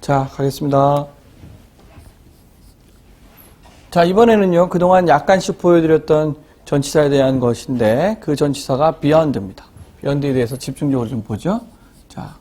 자, 가겠습니다. 자, 이번에는요, 그동안 약간씩 보여드렸던 전치사에 대한 것인데, 그 전치사가 beyond입니다. beyond에 대해서 집중적으로 좀 보죠. 자,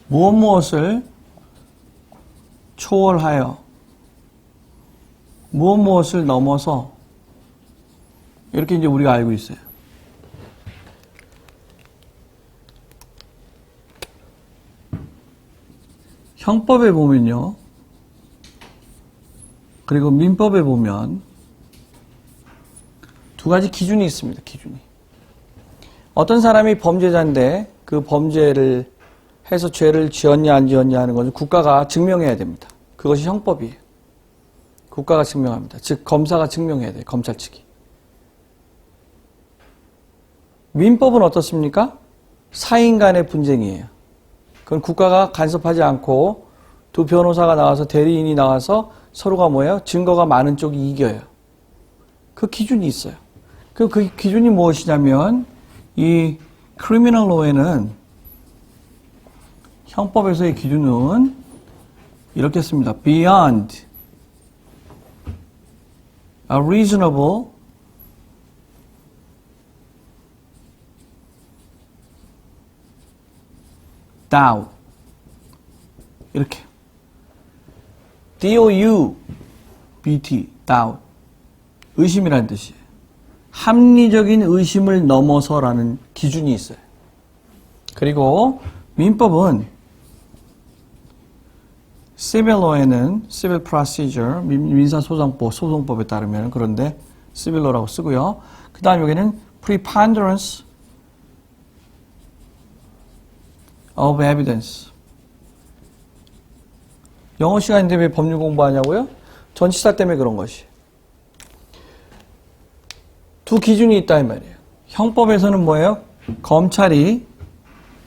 무엇을 초월하여, 무엇을 넘어서, 이렇게 이제 우리가 알고 있어요. 형법에 보면요, 그리고 민법에 보면 두 가지 기준이 있습니다. 기준이. 어떤 사람이 범죄자인데 그 범죄를 해서 죄를 지었냐 안 지었냐 하는 것은 국가가 증명해야 됩니다. 그것이 형법이에요. 국가가 증명합니다. 즉 검사가 증명해야 돼요. 검찰 측이. 민법은 어떻습니까? 사인 간의 분쟁이에요. 그건 국가가 간섭하지 않고 두 변호사가 나와서 대리인이 나와서 서로가 뭐예요? 증거가 많은 쪽이 이겨요. 그 기준이 있어요. 그 기준이 무엇이냐면 이 criminal law에는 형법에서의 기준은 이렇게 씁니다. beyond a reasonable doubt 이렇게 D-O-U-B-T doubt 의심이라는 뜻이에요. 합리적인 의심을 넘어서라는 기준이 있어요. 그리고 민법은 civil law에는 civil procedure 민사소송법 소송법에 따르면 그런데 civil law라고 쓰고요. 그 다음 여기는 preponderance of evidence. 영어 시간인데 왜 법률 공부하냐고요? 전치사 때문에 그런 것이. 두 기준이 있다 이 말이에요. 형법에서는 뭐예요? 검찰이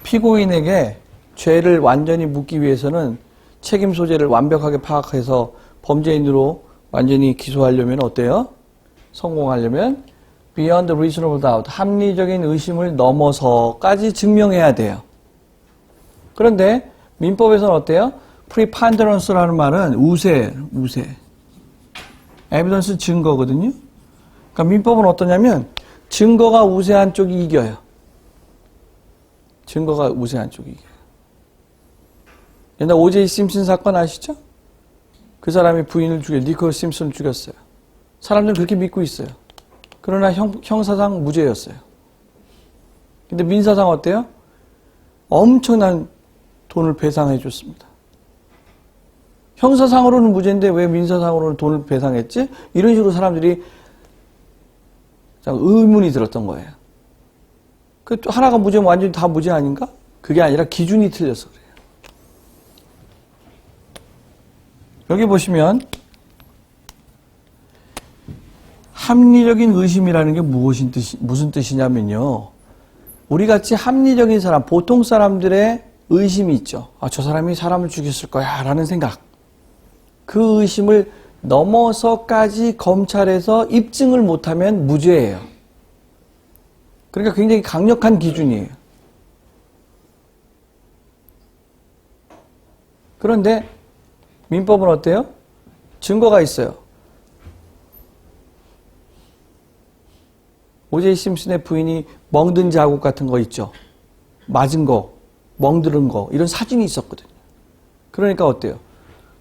피고인에게 죄를 완전히 묻기 위해서는 책임 소재를 완벽하게 파악해서 범죄인으로 완전히 기소하려면 어때요? 성공하려면 beyond reasonable doubt, 합리적인 의심을 넘어서까지 증명해야 돼요. 그런데 민법에서는 어때요? preponderance라는 말은 우세. evidence 증거거든요. 그러니까 민법은 어떠냐면 증거가 우세한 쪽이 이겨요. 증거가 우세한 쪽이 이겨요. 옛날 O.J. 심슨 사건 아시죠? 그 사람이 부인을 니콜 심슨을 죽였어요. 사람들은 그렇게 믿고 있어요. 그러나 형사상 무죄였어요. 근데 민사상 어때요? 엄청난 돈을 배상해 줬습니다. 형사상으로는 무죄인데 왜 민사상으로는 돈을 배상했지? 이런 식으로 사람들이 의문이 들었던 거예요. 그 하나가 무죄면 완전히 다 무죄 아닌가? 그게 아니라 기준이 틀려서 그래요. 여기 보시면 합리적인 의심이라는 게 무슨 뜻이냐면요. 우리같이 합리적인 사람, 보통 사람들의 의심이 있죠. 아, 저 사람이 사람을 죽였을 거야 라는 생각. 그 의심을 넘어서까지 검찰에서 입증을 못하면 무죄예요. 그러니까 굉장히 강력한 기준이에요. 그런데 민법은 어때요? 증거가 있어요. O.J. 심슨의 부인이 멍든 자국 같은 거 있죠. 맞은 거, 멍들은 거 이런 사진이 있었거든요. 그러니까 어때요?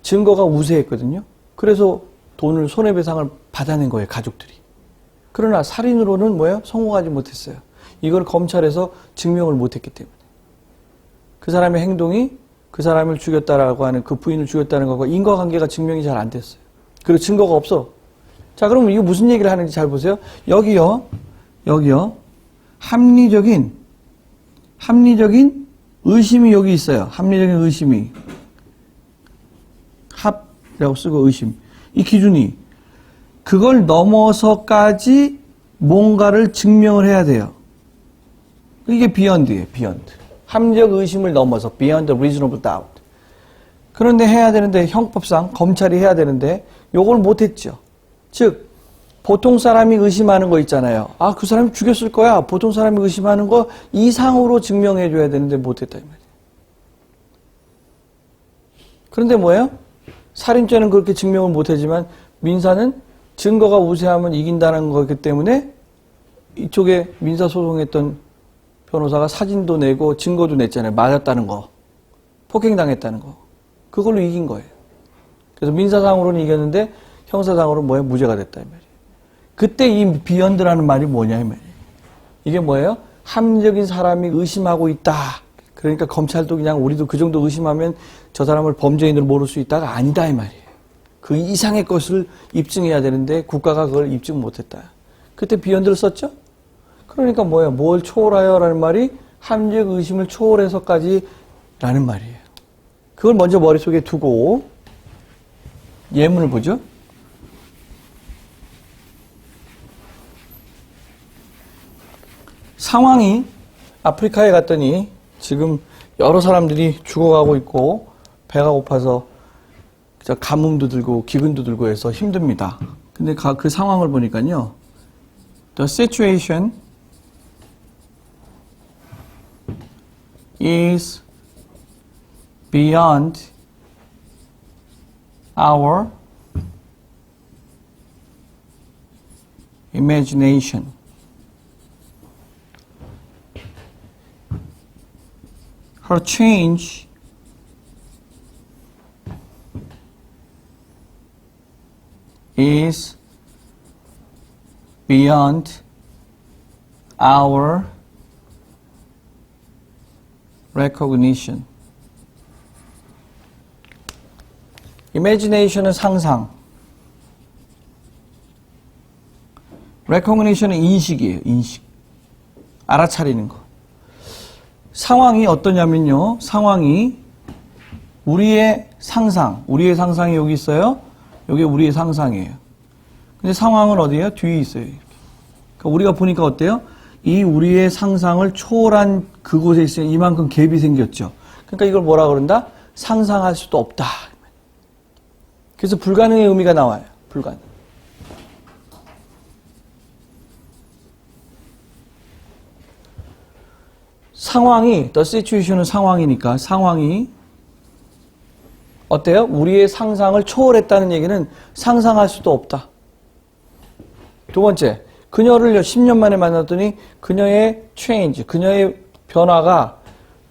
증거가 우세했거든요. 그래서 돈을 손해배상을 받아낸 거예요. 가족들이. 그러나 살인으로는 뭐예요? 성공하지 못했어요. 이걸 검찰에서 증명을 못했기 때문에. 그 사람의 행동이 그 사람을 죽였다라고 하는 그 부인을 죽였다는 것과 인과관계가 증명이 잘 안 됐어요. 그리고 증거가 없어. 자, 그러면 이거 무슨 얘기를 하는지 잘 보세요. 여기요. 합리적인 의심이 여기 있어요. 합리적인 의심이. 합이라고 쓰고 의심. 이 기준이 그걸 넘어서까지 뭔가를 증명을 해야 돼요. 이게 beyond예요. beyond. 합리적 의심을 넘어서 beyond reasonable doubt. 그런데 해야 되는데 형법상 검찰이 해야 되는데 요걸 못했죠. 즉 보통 사람이 의심하는 거 있잖아요. 아, 그 사람이 죽였을 거야. 보통 사람이 의심하는 거 이상으로 증명해 줘야 되는데 못했다 이 말이에요. 그런데 뭐예요? 살인죄는 그렇게 증명을 못하지만 민사는 증거가 우세하면 이긴다는 거기 때문에 이쪽에 민사소송했던 변호사가 사진도 내고 증거도 냈잖아요. 맞았다는 거. 폭행당했다는 거. 그걸로 이긴 거예요. 그래서 민사상으로는 이겼는데 형사상으로는 뭐예요? 무죄가 됐다 이 말이에요. 그때 이 비욘드라는 말이 뭐냐 이 말이에요. 이게 뭐예요? 합리적인 사람이 의심하고 있다. 그러니까 검찰도 그냥 우리도 그 정도 의심하면 저 사람을 범죄인으로 모를 수 있다가 아니다 이 말이에요. 그 이상의 것을 입증해야 되는데 국가가 그걸 입증 못했다. 그때 비욘드를 썼죠? 그러니까 뭐예요? 뭘 초월하여 라는 말이 합리적 의심을 초월해서까지 라는 말이에요. 그걸 먼저 머릿속에 두고 예문을 보죠. 상황이 아프리카에 갔더니 지금 여러 사람들이 죽어가고 있고 배가 고파서 가뭄도 들고 기근도 들고 해서 힘듭니다. 근데 그 상황을 보니까요. The situation is beyond our imagination. Her change is beyond our recognition. imagination은 상상. recognition은 인식이에요. 인식. 알아차리는 거. 상황이 어떠냐면요. 상황이 우리의 상상. 우리의 상상이 여기 있어요. 여기 우리의 상상이에요. 근데 상황은 어디에요? 뒤에 있어요. 그러니까 우리가 보니까 어때요? 이 우리의 상상을 초월한 그곳에 있으면 이만큼 갭이 생겼죠. 그러니까 이걸 뭐라 그런다? 상상할 수도 없다. 그래서 불가능의 의미가 나와요. 불가능. 상황이, the situation은 상황이니까 상황이 어때요? 우리의 상상을 초월했다는 얘기는 상상할 수도 없다. 두 번째, 그녀를 10년 만에 만났더니 그녀의 change, 그녀의 변화가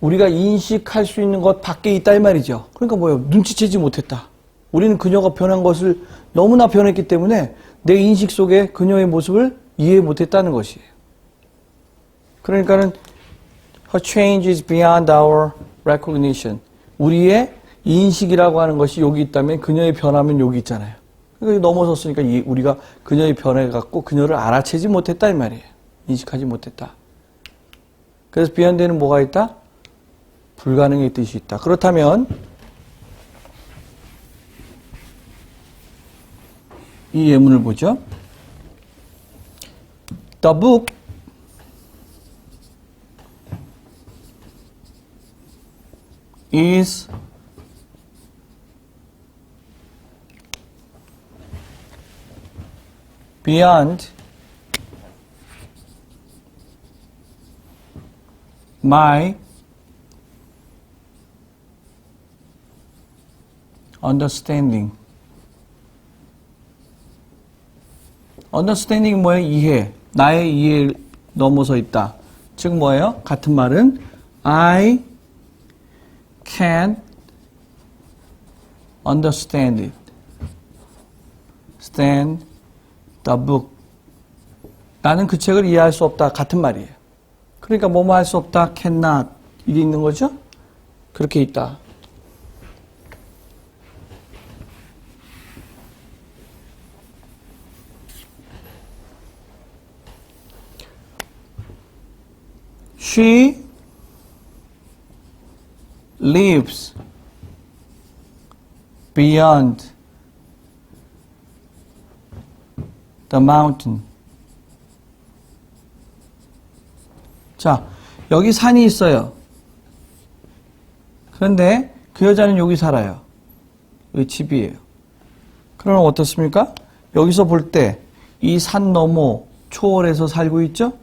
우리가 인식할 수 있는 것 밖에 있다 이 말이죠. 그러니까 뭐예요? 눈치채지 못했다. 우리는 그녀가 변한 것을 너무나 변했기 때문에 내 인식 속에 그녀의 모습을 이해 못했다는 것이에요. 그러니까는 her change is beyond our recognition. 우리의 인식이라고 하는 것이 여기 있다면 그녀의 변화면 여기 있잖아요. 그러니까 넘어섰으니까 우리가 그녀의 변해갖고 그녀를 알아채지 못했다 이 말이에요. 인식하지 못했다. 그래서 beyond에는 뭐가 있다? 불가능의 뜻이 있다. 그렇다면 이 예문을 보죠. The book is beyond my understanding. understanding이 뭐예요? 이해. 나의 이해를 넘어서 있다. 즉 뭐예요? 같은 말은 I can't understand it. stand the book. 나는 그 책을 이해할 수 없다. 같은 말이에요. 그러니까 뭐뭐 할 수 없다. cannot. 이게 있는 거죠? 그렇게 있다. She lives beyond the mountain. 자, 여기 산이 있어요. 그런데 그 여자는 여기 살아요. 여기 집이에요. 그러면 어떻습니까? 여기서 볼 때 이 산 너머 초월해서 살고 있죠?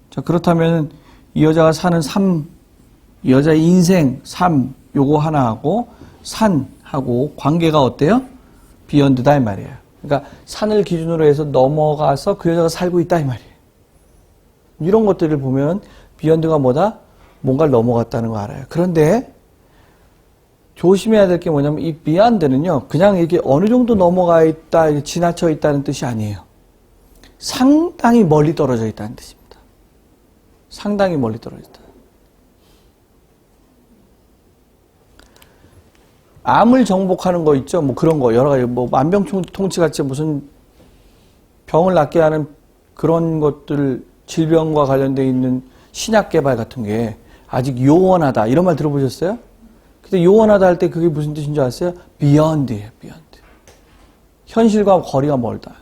자, 그렇다면 이 여자가 사는 삶, 이 여자의 인생, 삶, 요거 하나하고 산하고 관계가 어때요? 비욘드다 이 말이에요. 그러니까 산을 기준으로 해서 넘어가서 그 여자가 살고 있다 이 말이에요. 이런 것들을 보면 비욘드가 뭐다? 뭔가를 넘어갔다는 거 알아요. 그런데 조심해야 될 게 뭐냐면 이 비욘드는요, 그냥 이렇게 어느 정도 넘어가 있다, 지나쳐 있다는 뜻이 아니에요. 상당히 멀리 떨어져 있다는 뜻입니다. 상당히 멀리 떨어져 있다. 암을 정복하는 거 있죠? 뭐 그런 거, 여러 가지, 뭐 만병통치 같이 무슨 병을 낫게 하는 그런 것들, 질병과 관련되어 있는 신약 개발 같은 게 아직 요원하다. 이런 말 들어보셨어요? 근데 요원하다 할 때 그게 무슨 뜻인 줄 아세요? beyond예요, beyond. 현실과 거리가 멀다.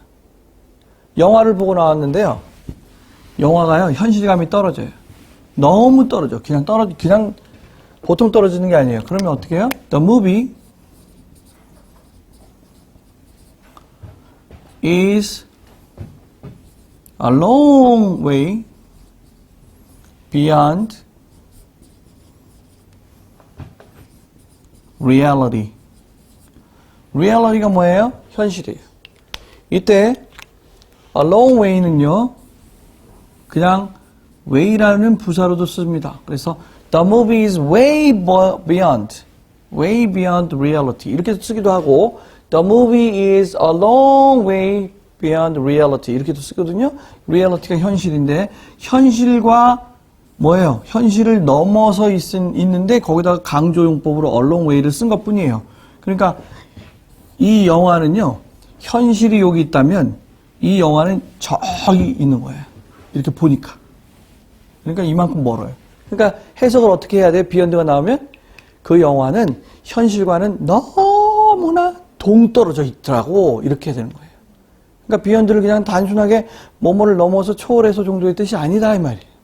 영화를 보고 나왔는데요. 영화가요, 현실감이 떨어져요. 너무 떨어져. 그냥 보통 떨어지는 게 아니에요. 그러면 어떻게 해요? The movie is a long way beyond reality. reality가 뭐예요? 현실이에요. 이때 a long way는요, 그냥 way라는 부사로도 씁니다. 그래서 the movie is way beyond reality 이렇게 쓰기도 하고 the movie is a long way beyond reality 이렇게도 쓰거든요. reality가 현실인데 현실과 뭐예요? 현실을 넘어서 있는데 거기다가 강조용법으로 a long way를 쓴 것뿐이에요. 그러니까 이 영화는요, 현실이 여기 있다면 이 영화는 저기 있는 거예요. 이렇게 보니까. 그러니까 이만큼 멀어요. 그러니까 해석을 어떻게 해야 돼요? 비욘드가 나오면 그 영화는 현실과는 너무나 동떨어져 있더라고. 이렇게 해야 되는 거예요. 그러니까 비욘드를 그냥 단순하게 뭐뭐를 넘어서 초월해서 정도의 뜻이 아니다 이 말이에요.